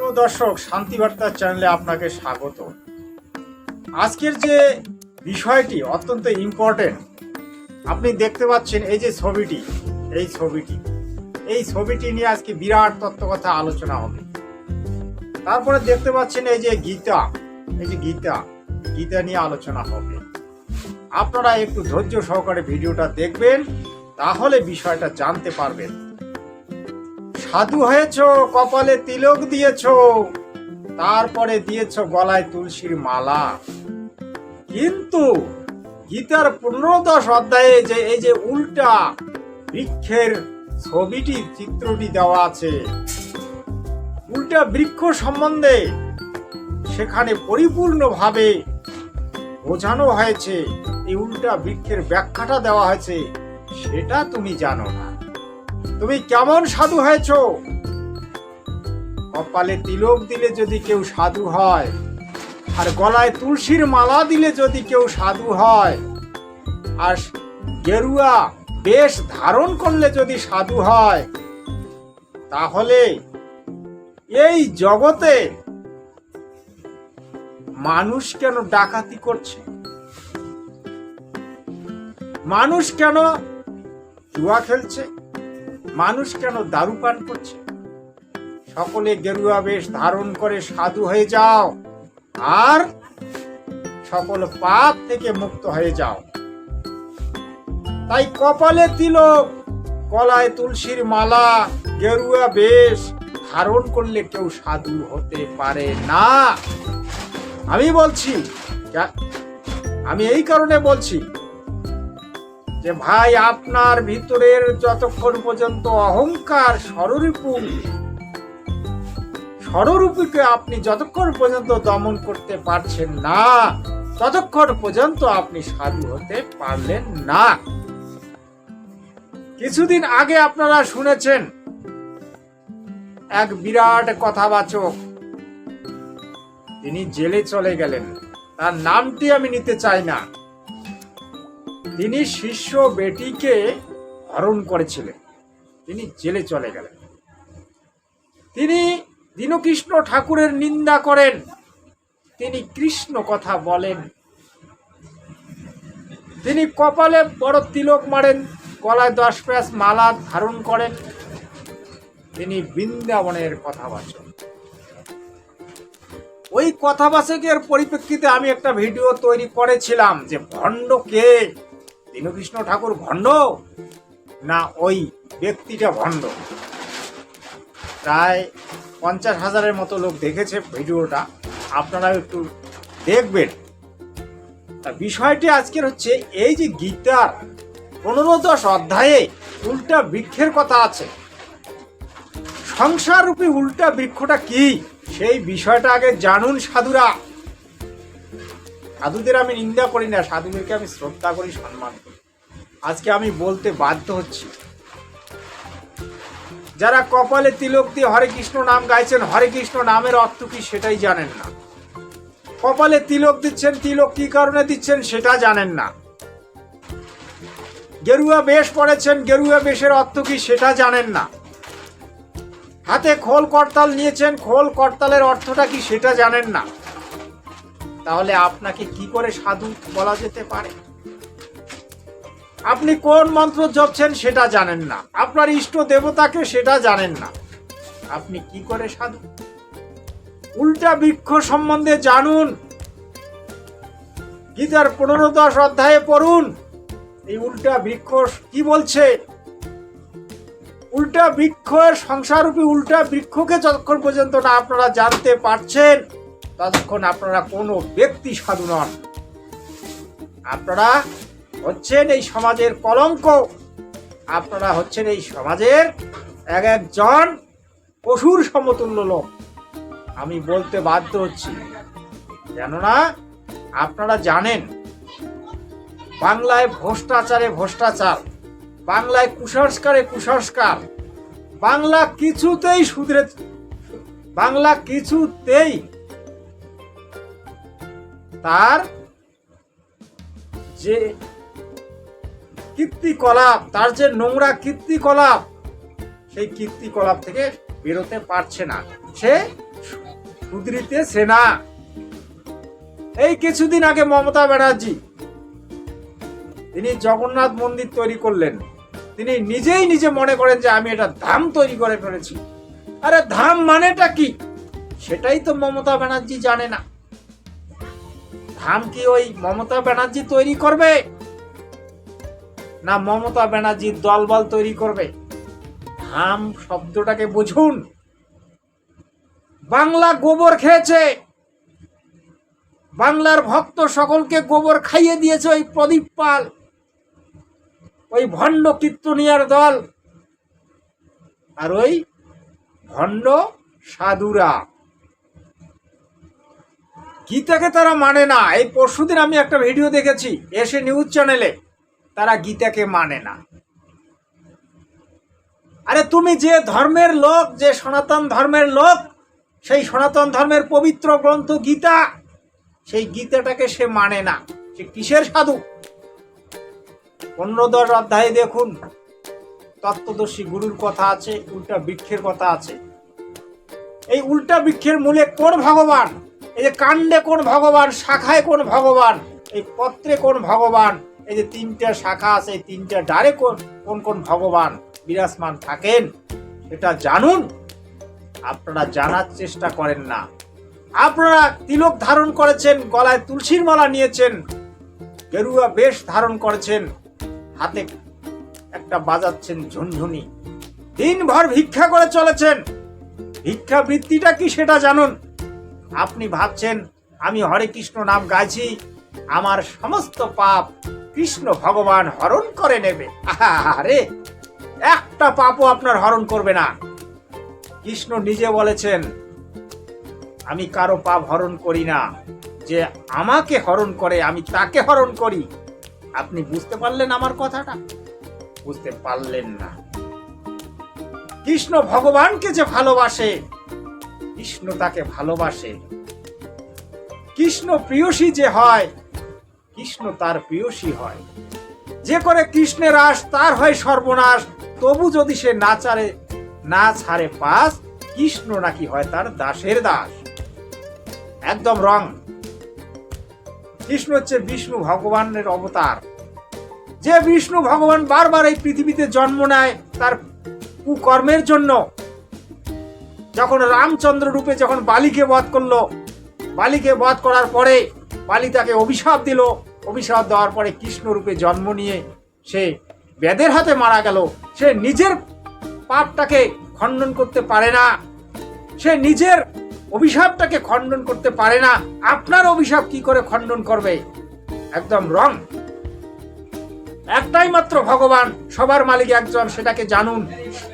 প্রিয় দর্শক, শান্তিবার্তা চ্যানেলে আপনাকে স্বাগত। আজকের যে বিষয়টি অত্যন্ত ইম্পর্টেন্ট। আপনি দেখতে পাচ্ছেন এই যে ছবিটি, এই ছবিটি নিয়ে আজকে বিরাট তত্ত্বকথা আলোচনা হবে। তারপরে দেখতে পাচ্ছেন এই যে গীতা নিয়ে আলোচনা হবে। আপনারা একটু ধৈর্য সহকারে ভিডিওটা দেখবেন, তাহলে বিষয়টা জানতে পারবেন। সাধু হয়েছ, কপালে তিলক দিয়েছ, তারপরে দিয়েছ গলায় তুলসীর মালা। কিন্তু গীতার 15-10 অধ্যায়ে যে এই যে উল্টা বৃক্ষের ছবিটি, চিত্রটি দেওয়া আছে, উল্টা বৃক্ষ সম্বন্ধে সেখানে পরিপূর্ণভাবে বোঝানো হয়েছে। এই উল্টা বৃক্ষের ব্যাখ্যাটা দেওয়া হয়েছে, সেটা তুমি জানো না। তুমি কেমন সাধু হয়েছ? কপালে তিলক দিলে যদি কেউ সাধু হয়, আর গলায় তুলসীর মালা দিলে যদি কেউ সাধু হয়, আর গেরুয়া বেশ ধারণ করলে যদি সাধু হয়, তাহলে এই জগতে মানুষ কেন ডাকাতি করছে? মানুষ কেন জুয়া খেলছে? মানুষ কেন দারু পান করছে? সকলে গেরুয়া বেশ ধারণ করে সাধু হয়ে যাও, আর সকল পাপ থেকে মুক্ত হয়ে যাও। তাই কপালে তিলক, গলায় তুলসীর মালা, গেরুয়া বেশ ধারণ করলে কেউ সাধু হতে পারে না। আমি এই কারণে বলছি যে ভাই, আপনার ভিতরের যতক্ষণ পর্যন্ত অহংকার ষড়রূপীকে আপনি যতক্ষণ পর্যন্ত দমন করতে পারছেন না, ততক্ষণ পর্যন্ত আপনি সাধু হতে পারলেন না। কিছুদিন আগে আপনারা শুনেছেন এক বিরাট কথাবাচক, তিনি জেলে চলে গেলেন। তার নামটি আমি নিতে চাই না। তিনি শিষ্য বেটিকে হরণ করেছিলেন, তিনি জেলে চলে গেলেন। তিনি দীনকৃষ্ণ ঠাকুরের নিন্দা করেন, তিনি কৃষ্ণ কথা বলেন, তিনি কপালে বড় তিলক মারেন, গলায় 10 প্যাঁচ মালা ধারণ করেন। তিনি বৃন্দাবনের কথাবাচক। ওই কথাবাচকের পরিপ্রেক্ষিতে আমি একটা ভিডিও তৈরি করেছিলাম যে ভণ্ড কে, দীনকৃষ্ণ ঠাকুর ভণ্ড না ওই ব্যক্তিটা ভণ্ড। প্রায় 50,000-এর মতো লোক দেখেছে ভিডিওটা, আপনারা একটু দেখবেন। বিষয়টি আজকের হচ্ছে এই যে গীতার 15-10 অধ্যায়ে উল্টা বৃক্ষের কথা আছে। সংসার রূপী উল্টা বৃক্ষটা কি, সেই বিষয়টা আগে জানুন সাধুরা। সাধুদের আমি নিন্দা করি না, সাধুদেরকে আমি শ্রদ্ধা করি, সম্মান করি। আজকে আমি বলতে বাধ্য হচ্ছি, যারা কপালে তিলক দিয়ে হরে কৃষ্ণ নাম গাইছেন, হরে কৃষ্ণ নামের অর্থ কি সেটাই জানেন না। কপালে তিলক দিচ্ছেন, তিলক কি কারণে দিচ্ছেন সেটা জানেন না। গেরুয়া বেশ পড়েছেন, গেরুয়া বেশের অর্থ কি সেটা জানেন না। হাতে খোল করতাল নিয়েছেন, খোল করতালের অর্থটা কি সেটা জানেন না। তাহলে আপনাকে কি করে সাধু বলা যেতে পারে? আপনি কোন মন্ত্র জপছেন সেটা জানেন না, আপনার ইষ্ট দেবতাকে সেটা জানেন না, আপনি কি করে সাধু? উল্টা বৃক্ষ সম্বন্ধে জানুন, গীতার 15-10 অধ্যায়ে পড়ুন। এই উল্টা বৃক্ষ কি বলছে? উল্টা বৃক্ষ, সংসাররূপী উল্টা বৃক্ষকে যতক্ষণ পর্যন্ত না আপনারা জানতে পারছেন, ততক্ষণ আপনারা কোনো ব্যক্তি সাধু নন। আপনারা হচ্ছেন এই সমাজের কলঙ্ক, আপনারা হচ্ছেন এই সমাজের একজন পশুর সমতুল্য লোক। আমি বলতে বাধ্য হচ্ছি, কেননা আপনারা জানেন বাংলায় ভ্রষ্টাচারে ভ্রষ্টাচার, বাংলায় কুসংস্কারে কুসংস্কার, বাংলা কিছুতেই তার যে কীর্তিকলাপ, তার যে নোংরা কীর্তিকলাপ, সেই কীর্তিকলাপ থেকে বেরোতে পারছে না। সে শুধরিতেছে না। এই কিছুদিন আগে মমতা ব্যানার্জি তিনি জগন্নাথ মন্দির তৈরি করলেন। তিনি নিজে মনে করেন যে আমি এটা ধাম তৈরি করে ফেলেছি। আরে ধাম মানেটা কি সেটাই তো মমতা ব্যানার্জি জানে না। ধাম কি ওই মমতা ব্যানার্জি তৈরি করবে, না মমতা ব্যানার্জির দলবল তৈরি করবে? ধাম শব্দটাকে বুঝুন। বাংলা গোবর খেয়েছে, বাংলার ভক্ত সকলকে গোবর খাইয়ে দিয়েছে ওই প্রদীপ পাল, ওই ভণ্ড কীর্তনিয়ার দল, আর ওই ভণ্ড সাধুরা। গীতাকে তারা মানে না। এই পরশুদিন আমি একটা ভিডিও দেখেছি এসে নিউজ চ্যানেলে, তারা গীতাকে মানে না। আরে তুমি যে ধর্মের লোক, যে সনাতন ধর্মের লোক, সেই সনাতন ধর্মের পবিত্র গ্রন্থ গীতা, সেই গীতাটাকে সে মানে না। সে কিসের সাধু? 15 অধ্যায়ে দেখুন, তত্ত্বদর্শী গুরুর কথা আছে, উল্টা বৃক্ষের কথা আছে। এই উল্টা বৃক্ষের মূলে কোন ভগবান? এই যে কাণ্ডে কোন ভগবান, শাখায় কোন ভগবান, এই পত্রে কোন ভগবান, এই যে 3টা শাখা আছে, এই 3টা ডালে কোন কোন ভগবান বিরাজমান থাকেন, সেটা জানুন। আপনারা জানার চেষ্টা করেন না। আপনারা তিলক ধারণ করেছেন, গলায় তুলসীর মালা নিয়েছেন, গেরুয়া বেশ ধারণ করেছেন, হাতে একটা বাজাচ্ছেন ঝুনঝুনি, দিনভর ভিক্ষা করে চলেছেন। ভিক্ষা বৃত্তিটা কি সেটা জানুন। আপনি ভাবছেন আমি হরে কৃষ্ণ নাম গাইছি, আমার সমস্ত পাপ কৃষ্ণ ভগবান হরণ করে নেবে। আরে একটা পাপও আপনার হরণ করবে না। কৃষ্ণ নিজে বলেছেন আমি কারো পাপ হরণ করি না, যে আমাকে হরণ করে আমি তাকে হরণ করি। আপনি বুঝতে পারলেন আমার কথাটা? বুঝতে পারলেন না। কৃষ্ণ ভগবানকে যে ভালোবাসে, কৃষ্ণ তাকে ভালোবাসে। কৃষ্ণ প্রিয়সী যে হয়, কৃষ্ণ তার প্রিয়সী হয়। যে করে কৃষ্ণের আশ তার হয় সর্বনাশ, তবু যদি সে না ছাড়ে পাস, কৃষ্ণ নাকি হয় তার দাসের দাস। একদম রং। কৃষ্ণ হচ্ছে বিষ্ণু ভগবানের অবতার। যে বিষ্ণু ভগবান বারবার এই পৃথিবীতে জন্ম নেয় তার কুকর্মের জন্য। যখন রামচন্দ্র রূপে যখন বালিকে বধ করলো, বালিকে বধ করার পরে বালি তাকে অভিশাপ দিল। অভিশাপ দেওয়ার পরে কৃষ্ণ রূপে জন্ম নিয়ে সে বেদের হাতে মারা গেল। সে নিজের পাপটাকে খণ্ডন করতে পারে না, সে নিজের অভিশাপটাকে খণ্ডন করতে পারে না। আপনার অভিশাপ কি করে খণ্ডন করবে? একদম রং। একটাই মাত্র ভগবান, সবার মালিক একজন, সেটাকে জানুন,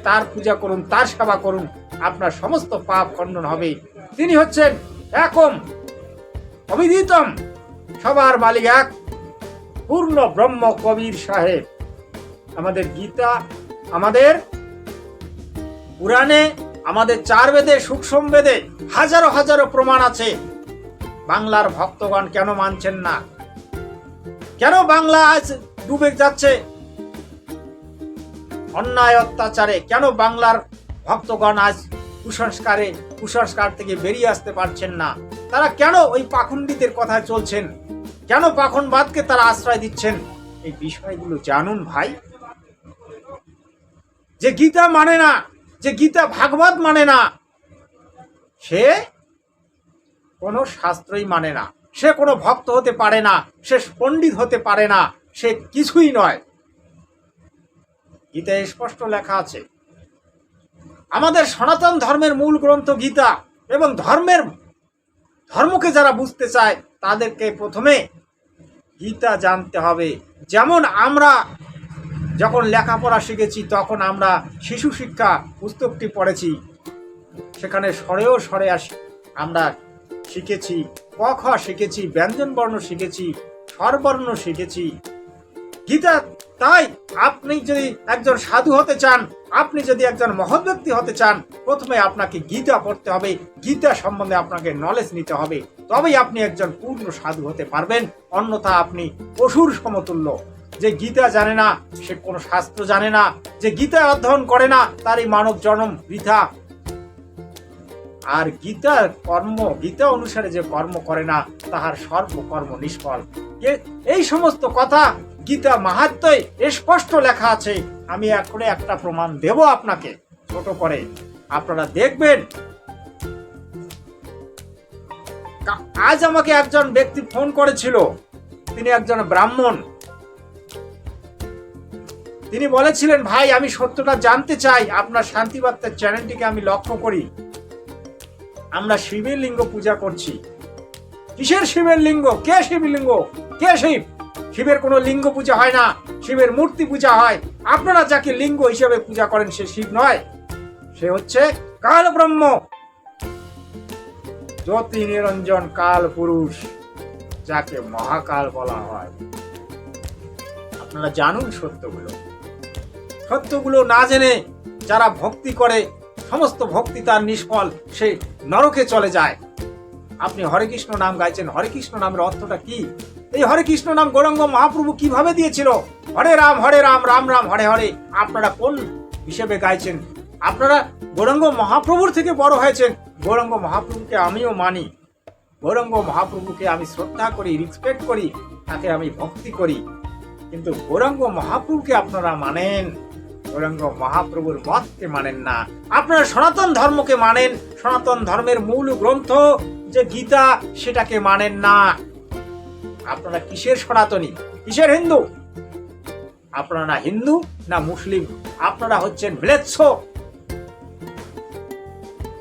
তার পূজা করুন, তার সেবা করুন, আপনার সমস্ত পাপ খণ্ডন হবে। তিনি হচ্ছেন একম অবিদিতম, সবার মালিক এক, পূর্ণ ব্রহ্ম কবির সাহেব। আমাদের গীতা, আমাদের পুরাণে, আমাদের 4 বেদে, সূক্ষ্ম বেদে হাজারো হাজারো প্রমাণ আছে। বাংলার ভক্তগণ কেন মানছেন না? কেন বাংলা আজ ডুবে যাচ্ছে অন্যায় অত্যাচারে? কেন বাংলার ভক্তগণ আজ কুসংস্কার থেকে বেরিয়ে আসতে পারছেন না? তারা কেন ওই পাখণ্ডীদের কথায় চলছেন? কেন পাখণ্ডবাদকে তারা আশ্রয় দিচ্ছেন? এই বিষয়গুলো জানুন ভাই। যে গীতা মানে না, যে গীতা ভাগবত মানে না, সে কোনো শাস্ত্রই মানে না, সে কোনো ভক্ত হতে পারে না, সে পণ্ডিত হতে পারে না, সে কিছুই নয়। গীতায় স্পষ্ট লেখা আছে। আমাদের সনাতন ধর্মের মূল গ্রন্থ গীতা, এবং ধর্মকে যারা বুঝতে চায় তাদেরকে প্রথমে গীতা জানতে হবে। যেমন আমরা যখন লেখাপড়া শিখেছি তখন আমরা শিশু শিক্ষা পুস্তকটি পড়েছি, সেখানে স্বরেও স্বরে আমরা শিখেছি, ক খ শিখেছি, ব্যঞ্জন বর্ণ শিখেছি, স্বরবর্ণ শিখেছি। গীতা তাই আপনি যদি একজন সাধু হতে চান, আপনি যদি একজন মহৎ ব্যক্তি হতে চান, প্রথমে আপনাকে গীতা পড়তে হবে, গীতা সম্বন্ধে আপনাকে নলেজ নিতে হবে, তবেই আপনি একজন পূর্ণ সাধু হতে পারবেন। অন্যথা আপনি পশুর সমতুল্য। যে গীতা জানে না সে কোনো শাস্ত্র জানে না, যে গীতা অধ্যয়ন করে না তারই মানব জন্ম বৃথা। আর গীতা অনুসারে যে কর্ম করে না তাহার সর্বকর্ম নিষ্ফল। এই সমস্ত কথা গীতা মাহাত্ম্যে স্পষ্ট লেখা আছে। আমি এখন একটা প্রমাণ দেব আপনাকে ছোট করে, আপনারা দেখবেন। আজ আমাকে একজন ব্যক্তি ফোন করেছিল, তিনি একজন ব্রাহ্মণ। তিনি বলেছিলেন, ভাই আমি সত্যটা জানতে চাই। আপনার শান্তিবার্তার চ্যানেলটিকে আমি লক্ষ্য করি, আমরা শিবের লিঙ্গ পূজা করছি। কিসের শিবের লিঙ্গ? কে শিবলিঙ্গ? কে শিব? শিবের কোনো লিঙ্গ পূজা হয় না, শিবের মূর্তি পূজা হয়। আপনারা যাকে লিঙ্গ হিসেবে পূজা করেন সে শিব নয়, সে হচ্ছে কাল ব্রহ্ম, জ্যোতি নিরঞ্জন কাল পুরুষ, যাকে মহাকাল বলা হয়। আপনারা জানুন সত্যগুলো না জেনে যারা ভক্তি করে, সমস্ত ভক্তি তার নিষ্ফল, সে নরকে চলে যায়। আপনি হরে কৃষ্ণ নাম গাইছেন, হরে কৃষ্ণ নামের অর্থটা কি? এই হরে কৃষ্ণ নাম গৌরাঙ্গ মহাপ্রভু কিভাবে দিয়েছিল? হরে রাম রাম রাম হরে হরে। আপনারা কোন হিসেবে গাইছেন? আপনারা গৌরাঙ্গ মহাপ্রভুর থেকে বড় হয়েছেন। গৌরাঙ্গ মহাপ্রভুকে আমিও মানি, গৌরাঙ্গ মহাপ্রভুকে আমি শ্রদ্ধা করি, রেসপেক্ট করি, তাকে আমি ভক্তি করি। কিন্তু গৌরাঙ্গ মহাপ্রভুকে আপনারা মানেন, গৌরাঙ্গ মহাপ্রভুর মতকে মানেন না। আপনারা সনাতন ধর্মকে মানেন, সনাতন ধর্মের মূল গ্রন্থ যে গীতা সেটাকে মানেন না। আপনারা কিসের সনাতনী, কিসের হিন্দু? আপনারা না হিন্দু না মুসলিম, আপনারা হচ্ছেন ম্লেচ্ছ।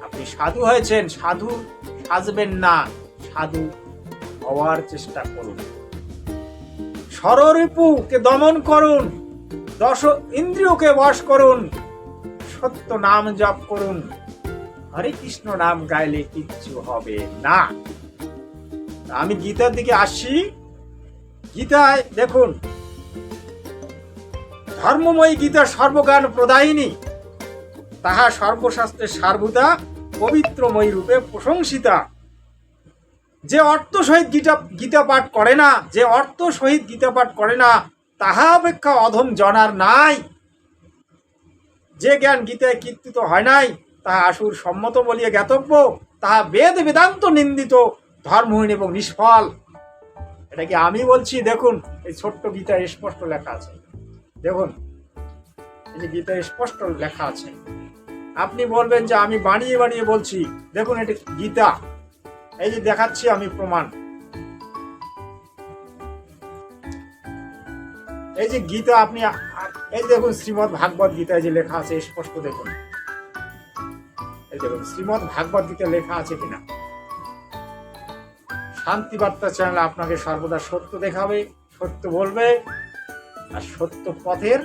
আপনি সাধু হয়েছেন, সাধু সাজবেন না, সাধু হওয়ার চেষ্টা করুন। ষড়রিপুকে দমন করুন, 10 ইন্দ্রিয়কে বশ করুন, সত্য নাম জপ করুন। হরে কৃষ্ণ নাম গাইলে কিচ্ছু হবে না। আমি গীতার দিকে আসছি। গীতায় দেখুন, ধর্মময়ী গীতা সর্বজ্ঞান প্রদায়িনী, তাহা সর্বশাস্ত্রের সারভূতা, পবিত্রময়ী রূপে প্রশংসিতা। যে অর্থ সহিত গীতা পাঠ করে না, যে অর্থ সহিত গীতা পাঠ করে না, তাহা অপেক্ষা অধম জনার নাই। যে জ্ঞান গীতায় কীর্তিত হয় নাই, তাহা আসুর সম্মত বলিয়া জ্ঞাতব্য, তাহা বেদ বেদান্ত নিন্দিত, ধর্মহীন এবং নিষ্ফল। এটা কি আমি বলছি? দেখুন এই ছোট্ট গীতায় স্পষ্ট লেখা আছে। দেখুন এই যে গীতায় স্পষ্ট লেখা আছে। আপনি বলবেন যে আমি বানিয়ে বানিয়ে বলছি। দেখুন এটা গীতা, এই যে দেখাচ্ছি আমি প্রমাণ। এই যে গীতা, আপনি এই দেখুন শ্রীমদ্ ভাগবত গীতায় যে লেখা আছে স্পষ্ট দেখুন। এই দেখুন শ্রীমদ্ ভাগবত গীতায় লেখা আছে কিনা। শান্তিবার্তা চ্যানেল আপনাকে সর্বদা সত্য দেখাবে, সত্য বলবে, আর সত্য পথের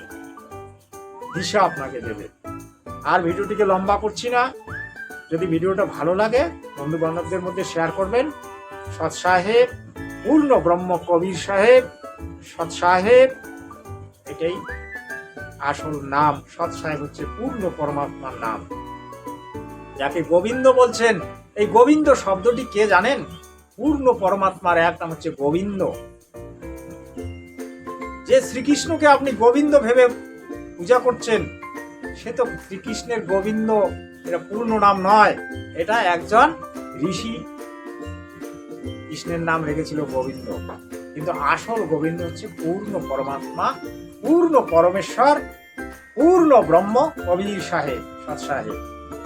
দিশা আপনাকে দেবে। আর ভিডিওটিকে লম্বা করছি না। যদি ভিডিওটা ভালো লাগে বন্ধু বান্ধবদের মধ্যে শেয়ার করবেন। সৎ সাহেব, পূর্ণ ব্রহ্ম কবির সাহেব, সৎ সাহেব এটাই আসল নাম। সৎ সাহেব হচ্ছে পূর্ণ পরমাত্মার নাম, যাকে গোবিন্দ বলছেন। এই গোবিন্দ শব্দটি কে জানেন? পূর্ণ পরমাত্মার এক নাম হচ্ছে গোবিন্দ। যে শ্রীকৃষ্ণকে আপনি গোবিন্দ ভেবে পূজা করছেন, সে তো শ্রীকৃষ্ণের গোবিন্দ এটা পূর্ণ নাম নয়। এটা একজন ঋষি কৃষ্ণের নাম রেখেছিল গোবিন্দ, কিন্তু আসল গোবিন্দ হচ্ছে পূর্ণ পরমাত্মা, পূর্ণ পরমেশ্বর, পূর্ণ ব্রহ্ম কবির সাহেব, সৎ সাহেব,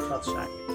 সৎ সাহেব।